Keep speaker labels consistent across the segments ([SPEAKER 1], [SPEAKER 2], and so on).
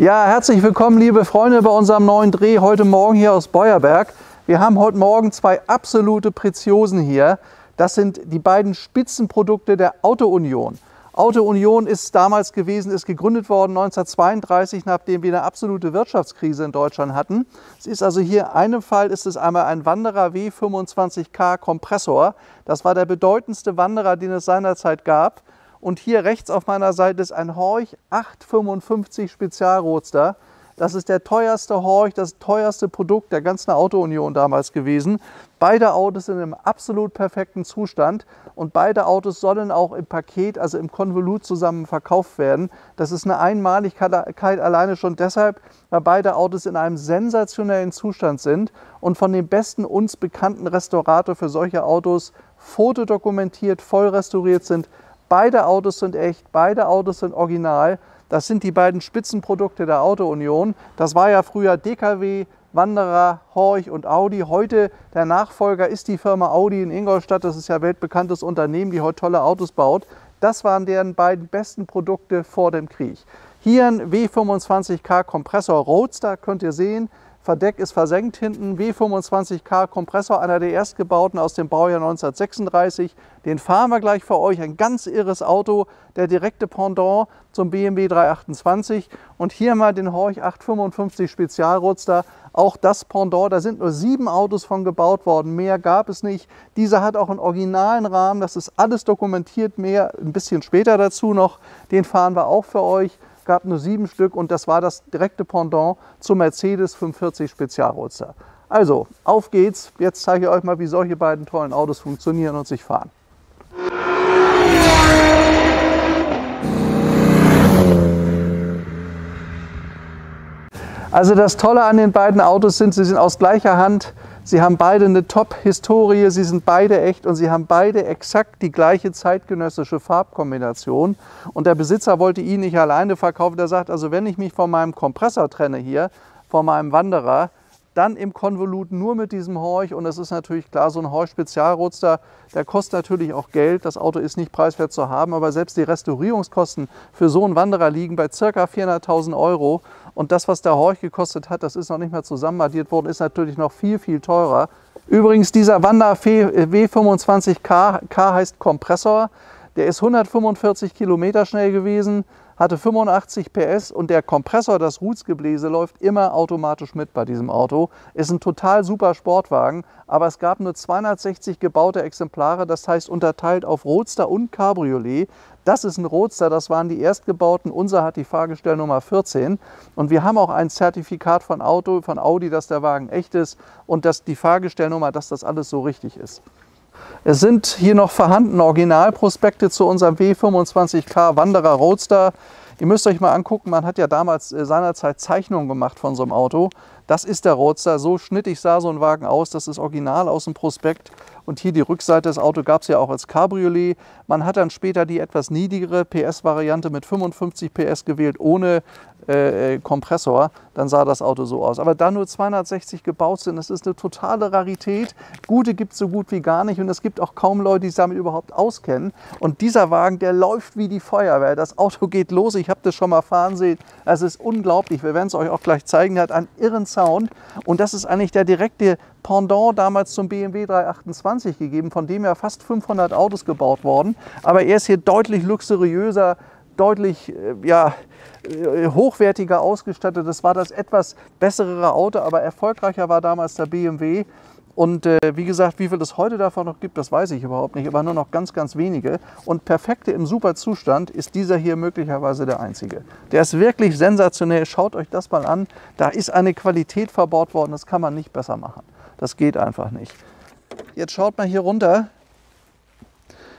[SPEAKER 1] Ja, herzlich willkommen, liebe Freunde, bei unserem neuen Dreh heute Morgen hier aus Beuerberg. Wir haben heute Morgen zwei absolute Preziosen hier. Das sind die beiden Spitzenprodukte der Auto Union. Auto Union ist damals gewesen, ist gegründet worden 1932, nachdem wir eine absolute Wirtschaftskrise in Deutschland hatten. Es ist also hier in einem Fall ist es einmal ein Wanderer W25K Kompressor. Das war der bedeutendste Wanderer, den es seinerzeit gab. Und hier rechts auf meiner Seite ist ein Horch 855 Spezialroadster. Das ist der teuerste Horch, das teuerste Produkt der ganzen Auto Union damals gewesen. Beide Autos sind im absolut perfekten Zustand und beide Autos sollen auch im Paket, also im Konvolut zusammen verkauft werden. Das ist eine Einmaligkeit alleine schon deshalb, weil beide Autos in einem sensationellen Zustand sind und von dem besten uns bekannten Restaurator für solche Autos fotodokumentiert, voll restauriert sind. Beide Autos sind echt, beide Autos sind original. Das sind die beiden Spitzenprodukte der Auto Union. Das war ja früher DKW, Wanderer, Horch und Audi. Heute der Nachfolger ist die Firma Audi in Ingolstadt. Das ist ja ein weltbekanntes Unternehmen, die heute tolle Autos baut. Das waren deren beiden besten Produkte vor dem Krieg. Hier ein W25K Kompressor Roadster, könnt ihr sehen. Verdeck ist versenkt hinten, W25K Kompressor, einer der erstgebauten aus dem Baujahr 1936. Den fahren wir gleich für euch, ein ganz irres Auto, der direkte Pendant zum BMW 328. Und hier mal den Horch 855 Spezialroadster, auch das Pendant, da sind nur 7 Autos von gebaut worden, mehr gab es nicht. Dieser hat auch einen originalen Rahmen, das ist alles dokumentiert, mehr ein bisschen später dazu noch. Den fahren wir auch für euch. Gab nur 7 Stück und das war das direkte Pendant zum Mercedes 540 Spezialroadster. Also, auf geht's. Jetzt zeige ich euch mal, wie solche beiden tollen Autos funktionieren und sich fahren. Also das Tolle an den beiden Autos sind, sie sind aus gleicher Hand. Sie haben beide eine Top-Historie, sie sind beide echt und sie haben beide exakt die gleiche zeitgenössische Farbkombination. Und der Besitzer wollte ihn nicht alleine verkaufen. Der sagt, also wenn ich mich von meinem Kompressor trenne hier, von meinem Wanderer, dann im Konvolut nur mit diesem Horch. Und es ist natürlich klar, so ein Horch Spezialroadster, der kostet natürlich auch Geld. Das Auto ist nicht preiswert zu haben, aber selbst die Restaurierungskosten für so einen Wanderer liegen bei ca. 400.000 €. Und das, was der Horch gekostet hat, das ist noch nicht mehr zusammenaddiert worden, ist natürlich noch viel, viel teurer. Übrigens, dieser Wanderer W25K, K heißt Kompressor, der ist 145 Kilometer schnell gewesen, hatte 85 PS und der Kompressor, das Rutzgebläse, läuft immer automatisch mit bei diesem Auto. Ist ein total super Sportwagen, aber es gab nur 260 gebaute Exemplare, das heißt unterteilt auf Roadster und Cabriolet. Das ist ein Roadster, das waren die erstgebauten, unser hat die Fahrgestellnummer 14 und wir haben auch ein Zertifikat von Audi, dass der Wagen echt ist und dass die Fahrgestellnummer, dass das alles so richtig ist. Es sind hier noch vorhanden Originalprospekte zu unserem W25K Wanderer Roadster. Ihr müsst euch mal angucken, man hat ja damals seinerzeit Zeichnungen gemacht von so einem Auto. Das ist der Roadster, so schnittig sah so ein Wagen aus, das ist original aus dem Prospekt. Und hier die Rückseite des Autos gab es ja auch als Cabriolet. Man hat dann später die etwas niedrigere PS-Variante mit 55 PS gewählt, ohne Kompressor. Dann sah das Auto so aus. Aber da nur 260 gebaut sind, das ist eine totale Rarität. Gute gibt es so gut wie gar nicht und es gibt auch kaum Leute, die sich damit überhaupt auskennen. Und dieser Wagen, der läuft wie die Feuerwehr. Das Auto geht los, ich habe das schon mal fahren sehen. Es ist unglaublich, wir werden es euch auch gleich zeigen. Der hat einen irren Sound und das ist eigentlich der direkte Pendant damals zum BMW 328 gegeben, von dem ja fast 500 Autos gebaut worden. Aber er ist hier deutlich luxuriöser, deutlich hochwertiger ausgestattet. Das war das etwas bessere Auto, aber erfolgreicher war damals der BMW. Und wie gesagt, wie viel es heute davon noch gibt, das weiß ich überhaupt nicht, aber nur noch ganz, ganz wenige. Und perfekte im super Zustand ist dieser hier möglicherweise der einzige. Der ist wirklich sensationell. Schaut euch das mal an. Da ist eine Qualität verbaut worden, das kann man nicht besser machen. Das geht einfach nicht. Jetzt schaut mal hier runter.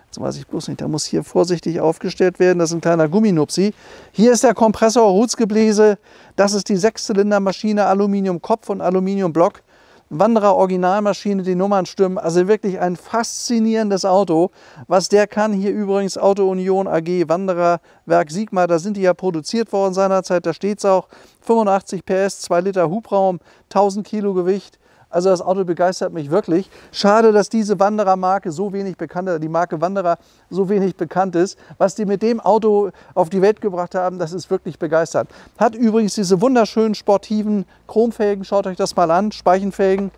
[SPEAKER 1] Jetzt weiß ich bloß nicht, da muss hier vorsichtig aufgestellt werden. Das ist ein kleiner Gumminupsi. Hier ist der Kompressor Rutzgebläse. Das ist die 6-Zylinder-Maschine, Aluminiumkopf und Aluminiumblock. Wanderer Originalmaschine, die Nummern stimmen. Also wirklich ein faszinierendes Auto. Was der kann, hier übrigens Auto Union AG, Wanderer, Werk Sigma, da sind die ja produziert worden seinerzeit. Da steht es auch. 85 PS, 2 Liter Hubraum, 1000 Kilo Gewicht. Also das Auto begeistert mich wirklich. Schade, dass diese Wanderer-Marke so wenig bekannt ist, die Marke Wanderer so wenig bekannt ist. Was die mit dem Auto auf die Welt gebracht haben, das ist wirklich begeisternd. Hat übrigens diese wunderschönen sportiven Chromfelgen, schaut euch das mal an, Speichenfelgen.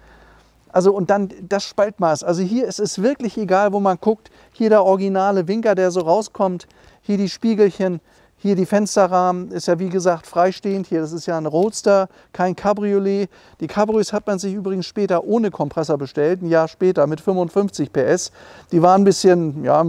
[SPEAKER 1] Also und dann das Spaltmaß. Also hier ist es wirklich egal, wo man guckt. Hier der originale Winker, der so rauskommt. Hier die Spiegelchen. Hier die Fensterrahmen, ist ja wie gesagt freistehend. Hier, das ist ja ein Roadster, kein Cabriolet. Die Cabrios hat man sich übrigens später ohne Kompressor bestellt, ein Jahr später mit 55 PS. Die waren ein bisschen, ja,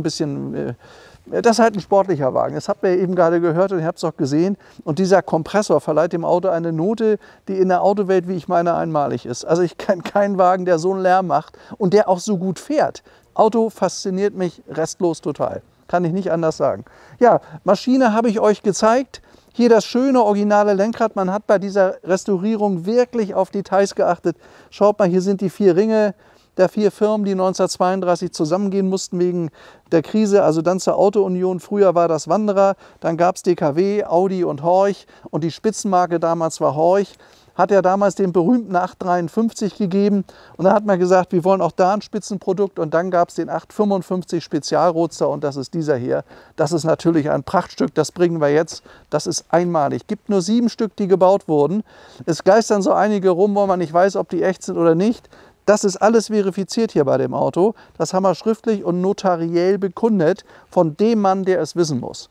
[SPEAKER 1] das ist halt ein sportlicher Wagen. Das habt ihr eben gerade gehört und ihr habt es auch gesehen. Und dieser Kompressor verleiht dem Auto eine Note, die in der Autowelt, wie ich meine, einmalig ist. Also ich kenne keinen Wagen, der so einen Lärm macht und der auch so gut fährt. Auto fasziniert mich restlos total. Kann ich nicht anders sagen. Ja, Maschine habe ich euch gezeigt. Hier das schöne originale Lenkrad. Man hat bei dieser Restaurierung wirklich auf Details geachtet. Schaut mal, hier sind die 4 Ringe der 4 Firmen, die 1932 zusammengehen mussten wegen der Krise, also dann zur Auto-Union. Früher war das Wanderer, dann gab es DKW, Audi und Horch und die Spitzenmarke damals war Horch. Hat ja damals den berühmten 853 gegeben und dann hat man gesagt, wir wollen auch da ein Spitzenprodukt und dann gab es den 855 Spezialroadster und das ist dieser hier. Das ist natürlich ein Prachtstück, das bringen wir jetzt, das ist einmalig. Es gibt nur 7 Stück, die gebaut wurden. Es geistern so einige rum, wo man nicht weiß, ob die echt sind oder nicht. Das ist alles verifiziert hier bei dem Auto. Das haben wir schriftlich und notariell bekundet von dem Mann, der es wissen muss.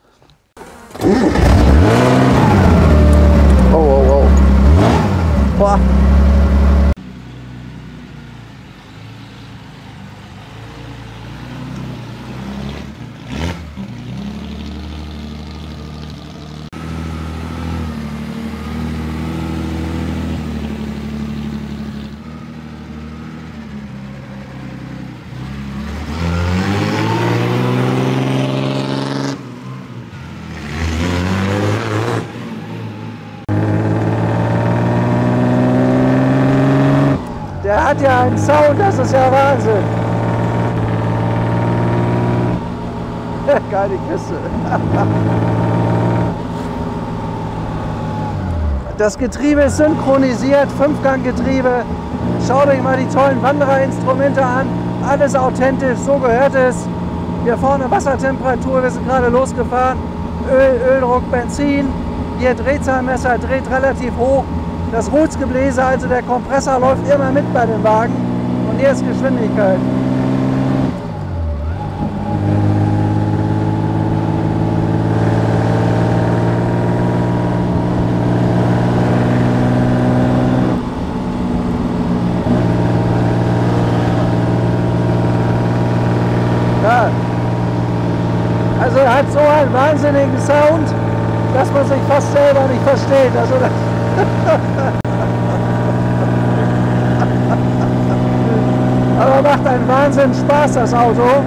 [SPEAKER 1] Oh, oh, oh. Boah. Der hat ja einen Sound, das ist ja Wahnsinn. Geile Kiste. Das Getriebe ist synchronisiert, 5-Gang-Getriebe. Schaut euch mal die tollen Wandererinstrumente an. Alles authentisch, so gehört es. Hier vorne Wassertemperatur, wir sind gerade losgefahren. Öldruck, Benzin. Hier Drehzahlmesser, dreht relativ hoch. Das Rutzgebläse, also der Kompressor, läuft immer mit bei dem Wagen. Und hier ist Geschwindigkeit. Ja. Also er hat so einen wahnsinnigen Sound, dass man sich fast selber nicht versteht. Also aber macht einen Wahnsinn Spaß, das Auto.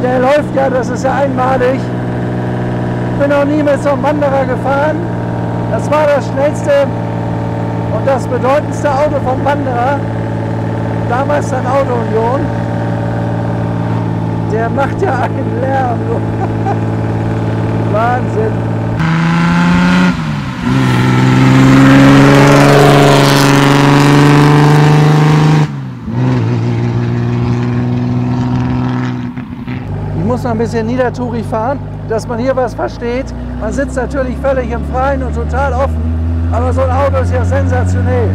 [SPEAKER 1] Der läuft ja, das ist ja einmalig. Ich bin noch nie mit so einem Wanderer gefahren. Das war das schnellste und das bedeutendste Auto vom Wanderer. Damals dann Auto-Union. Der macht ja einen Lärm. Wahnsinn. Ich muss noch ein bisschen niedertourig fahren, dass man hier was versteht. Man sitzt natürlich völlig im Freien und total offen, aber so ein Auto ist ja sensationell.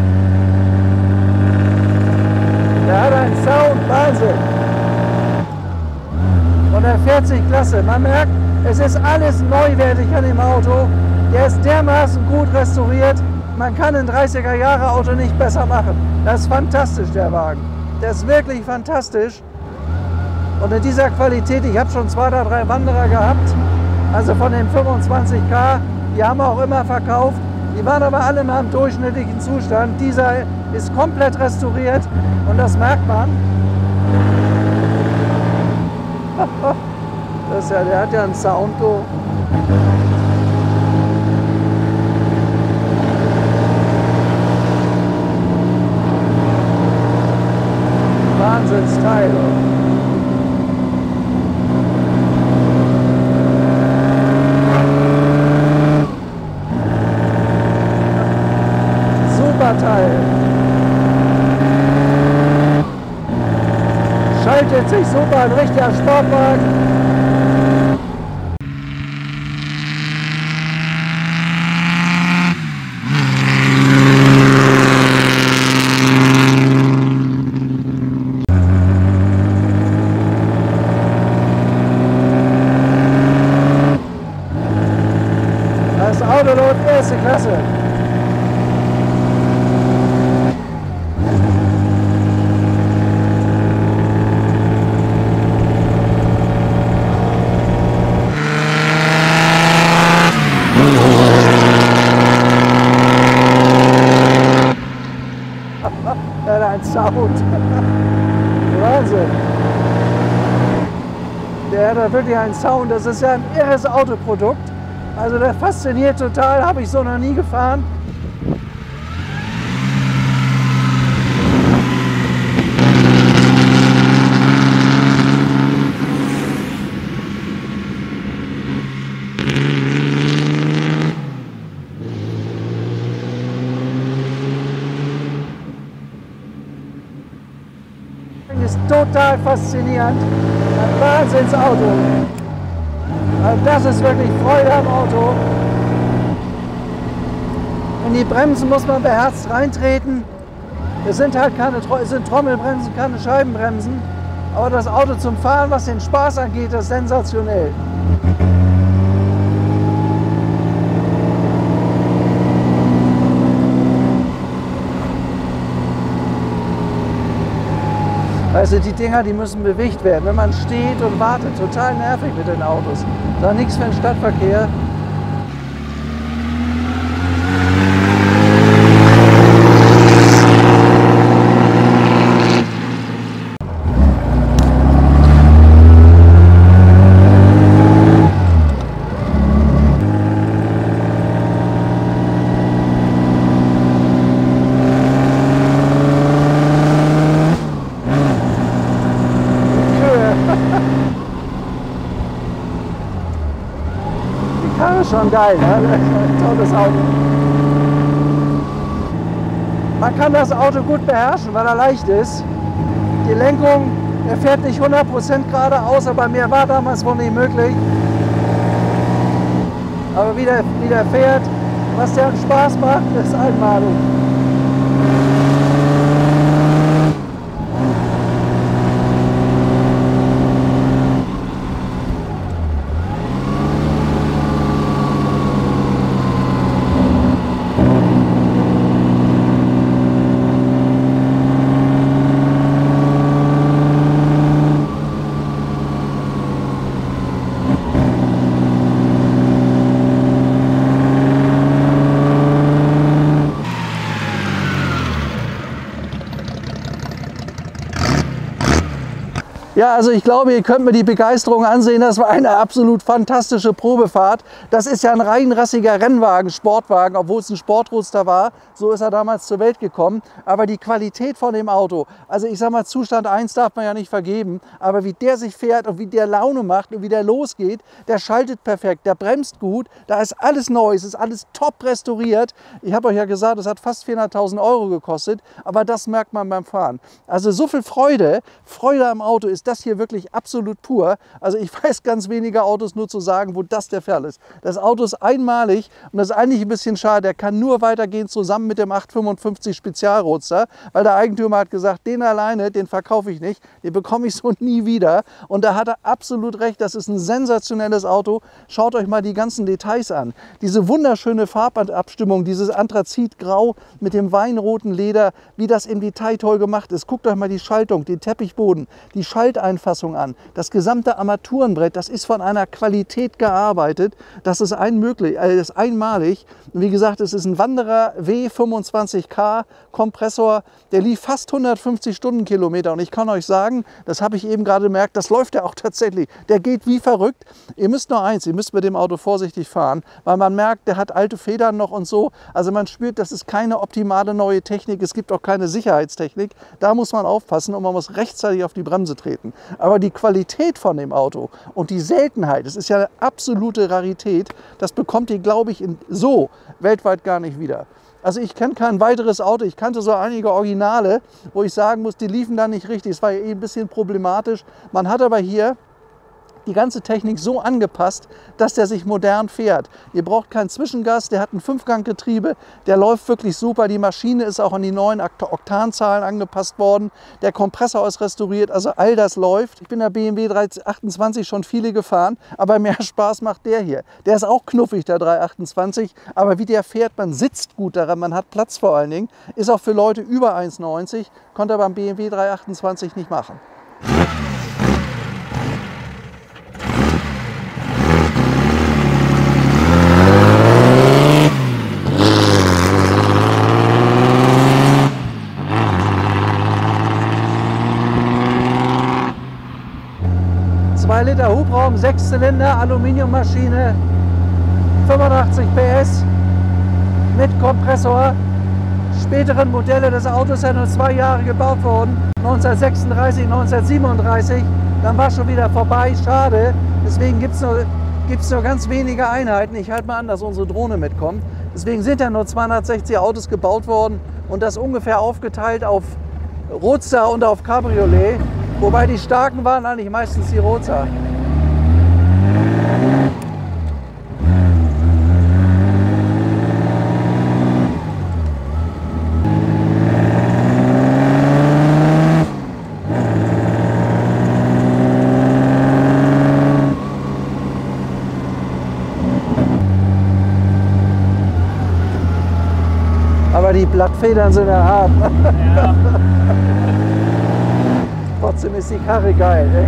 [SPEAKER 1] Der hat einen Sound, Wahnsinn. Und er fährt sich klasse. Man merkt, es ist alles neuwertig an dem Auto. Der ist dermaßen gut restauriert. Man kann ein 30er-Jahre-Auto nicht besser machen. Das ist fantastisch, der Wagen. Der ist wirklich fantastisch. Und in dieser Qualität, ich habe schon 2 oder 3 Wanderer gehabt, also von den 25K, die haben wir auch immer verkauft. Die waren aber alle mal im durchschnittlichen Zustand. Dieser ist komplett restauriert und das merkt man. Das ist ja, der hat ja einen Sound. Wahnsinnsteil. Super Teil.
[SPEAKER 2] mietet sich super, ein richtiger Sportwagen. Das Auto läuft erste Klasse. Der hat einen Sound. Wahnsinn. Der hat da wirklich einen Sound. Das ist ja ein irres Autoprodukt. Also der fasziniert total, habe ich so noch nie gefahren. Das ist total faszinierend. Ein Wahnsinnsauto. Also das ist wirklich Freude am Auto. In die Bremsen muss man beherzt reintreten. Es sind halt keine Trommelbremsen, keine Scheibenbremsen. Aber das Auto zum Fahren, was den Spaß angeht, ist sensationell. Also die Dinger, die müssen bewegt werden. Wenn man steht und wartet, total nervig mit den Autos. Da nichts für den Stadtverkehr. Schon geil, ne? Tolles Auto. Man kann das Auto gut beherrschen, weil er leicht ist. Die Lenkung, er fährt nicht 100% geradeaus, aber mir war damals wohl nicht möglich. Aber wie der fährt, was der Spaß macht, ist einmalig. Ja, also ich glaube, ihr könnt mir die Begeisterung ansehen. Das war eine absolut fantastische Probefahrt. Das ist ja ein reinrassiger Rennwagen, Sportwagen, obwohl es ein Sportroadster war. So ist er damals zur Welt gekommen. Aber die Qualität von dem Auto, also ich sag mal, Zustand 1 darf man ja nicht vergeben. Aber wie der sich fährt und wie der Laune macht und wie der losgeht, der schaltet perfekt, der bremst gut. Da ist alles neu, es ist alles top restauriert. Ich habe euch ja gesagt, es hat fast 400.000 € gekostet. Aber das merkt man beim Fahren. Also so viel Freude am Auto ist das hier wirklich absolut pur. Also ich weiß ganz wenige Autos nur zu sagen, wo das der Fall ist. Das Auto ist einmalig und das ist eigentlich ein bisschen schade. Der kann nur weitergehen zusammen mit dem 855 Spezialroadster, weil der Eigentümer hat gesagt, den alleine, den verkaufe ich nicht, den bekomme ich so nie wieder. Und da hat er absolut recht, das ist ein sensationelles Auto. Schaut euch mal die ganzen Details an. Diese wunderschöne Farbabstimmung, dieses Anthrazitgrau mit dem weinroten Leder, wie das im Detail toll gemacht ist. Guckt euch mal die Schaltung, den Teppichboden, die Schalteinfassung an. Das gesamte Armaturenbrett, das ist von einer Qualität gearbeitet. Das ist einmalig. Und wie gesagt, es ist ein Wanderer W25K Kompressor. Der lief fast 150 Stundenkilometer. Und ich kann euch sagen, das habe ich eben gerade gemerkt, das läuft ja auch tatsächlich. Der geht wie verrückt. Ihr müsst nur eins, ihr müsst mit dem Auto vorsichtig fahren, weil man merkt, der hat alte Federn noch und so. Also man spürt, das ist keine optimale neue Technik. Es gibt auch keine Sicherheitstechnik. Da muss man aufpassen und man muss rechtzeitig auf die Bremse treten. Aber die Qualität von dem Auto und die Seltenheit, es ist ja eine absolute Rarität, das bekommt ihr, glaube ich, so weltweit gar nicht wieder. Also ich kenne kein weiteres Auto, ich kannte so einige Originale, wo ich sagen muss, die liefen da nicht richtig. Es war eh ein bisschen problematisch. Man hat aber hier die ganze Technik so angepasst, dass der sich modern fährt. Ihr braucht keinen Zwischengas, der hat ein 5-Gang-Getriebe, der läuft wirklich super. Die Maschine ist auch an die neuen Oktanzahlen angepasst worden. Der Kompressor ist restauriert, also all das läuft. Ich bin der BMW 328 schon viele gefahren, aber mehr Spaß macht der hier. Der ist auch knuffig, der 328, aber wie der fährt, man sitzt gut daran, man hat Platz vor allen Dingen. Ist auch für Leute über 1,90, konnte er beim BMW 328 nicht machen. Liter Hubraum, 6 Zylinder, Aluminiummaschine, 85 PS mit Kompressor. Späteren Modelle des Autos sind nur 2 Jahre gebaut worden, 1936, 1937. Dann war schon wieder vorbei, schade. Deswegen gibt es nur ganz wenige Einheiten. Ich halte mal an, dass unsere Drohne mitkommt. Deswegen sind ja nur 260 Autos gebaut worden und das ungefähr aufgeteilt auf Roadster und auf Cabriolet. Wobei die starken waren eigentlich meistens die Roadster. Aber die Blattfedern sind erhaben. Ja. Trotzdem ist die Karre geil. Ey.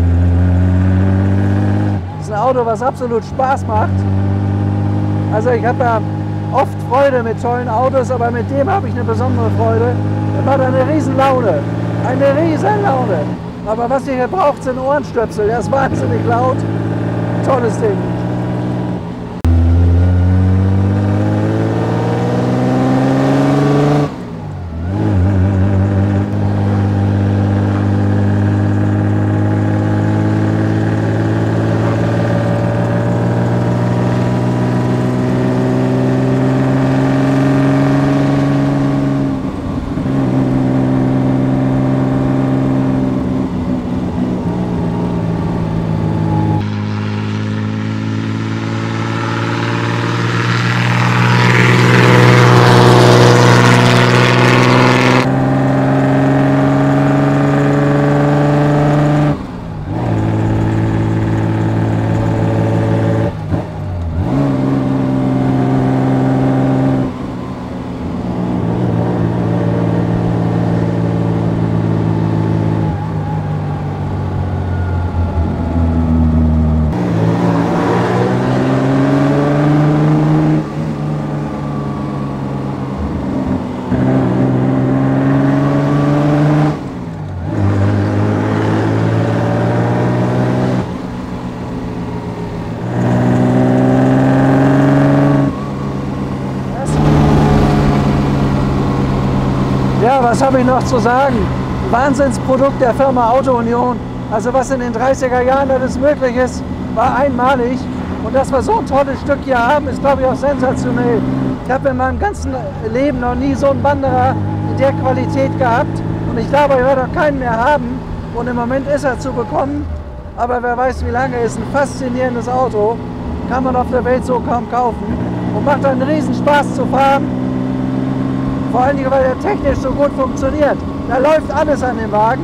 [SPEAKER 2] Das ist ein Auto, was absolut Spaß macht. Also ich habe ja oft Freude mit tollen Autos, aber mit dem habe ich eine besondere Freude. Der macht eine riesen Laune. Eine riesen Laune. Aber was ihr hier braucht, sind Ohrenstöpsel. Der ist wahnsinnig laut. Tolles Ding. Ja, was habe ich noch zu sagen? Wahnsinnsprodukt der Firma Auto Union. Also was in den 30er Jahren alles möglich ist, war einmalig. Und dass wir so ein tolles Stück hier haben, ist, glaube ich, auch sensationell. Ich habe in meinem ganzen Leben noch nie so einen Wanderer in der Qualität gehabt. Und ich glaube, ich werde auch keinen mehr haben. Und im Moment ist er zu bekommen. Aber wer weiß, wie lange. Ist ein faszinierendes Auto. Kann man auf der Welt so kaum kaufen. Und macht einen riesen Spaß zu fahren. Vor allen Dingen, weil der technisch so gut funktioniert. Da läuft alles an dem Wagen.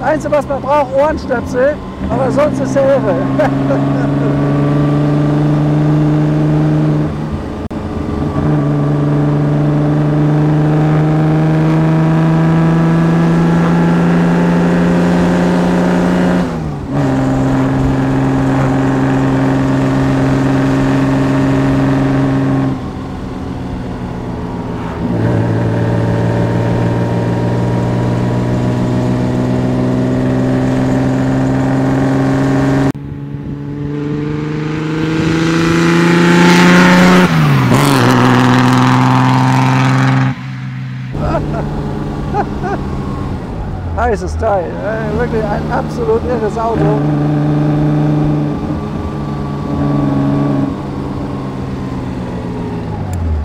[SPEAKER 2] Das Einzige, was man braucht, Ohrenstöpsel. Aber sonst ist er irre. Heißes Teil, wirklich ein absolut irres Auto.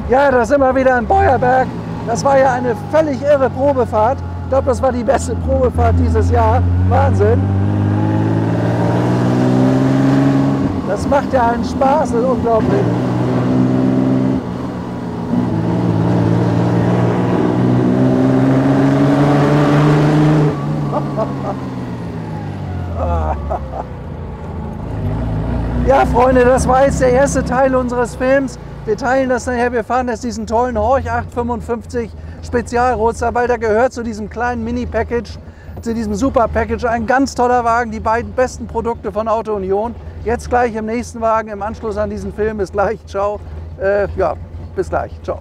[SPEAKER 2] Ja, da sind wir wieder in Beuerberg. Das war ja eine völlig irre Probefahrt. Ich glaube, das war die beste Probefahrt dieses Jahr. Wahnsinn. Das macht ja einen Spaß, das ist unglaublich. Ja, Freunde, das war jetzt der erste Teil unseres Films. Wir teilen das nachher, wir fahren jetzt diesen tollen Horch 855 Spezialroadster, weil der gehört zu diesem kleinen Mini-Package, zu diesem Super-Package. Ein ganz toller Wagen, die beiden besten Produkte von Auto Union. Jetzt gleich im nächsten Wagen, im Anschluss an diesen Film. Bis gleich, ciao. Ja, bis gleich, ciao.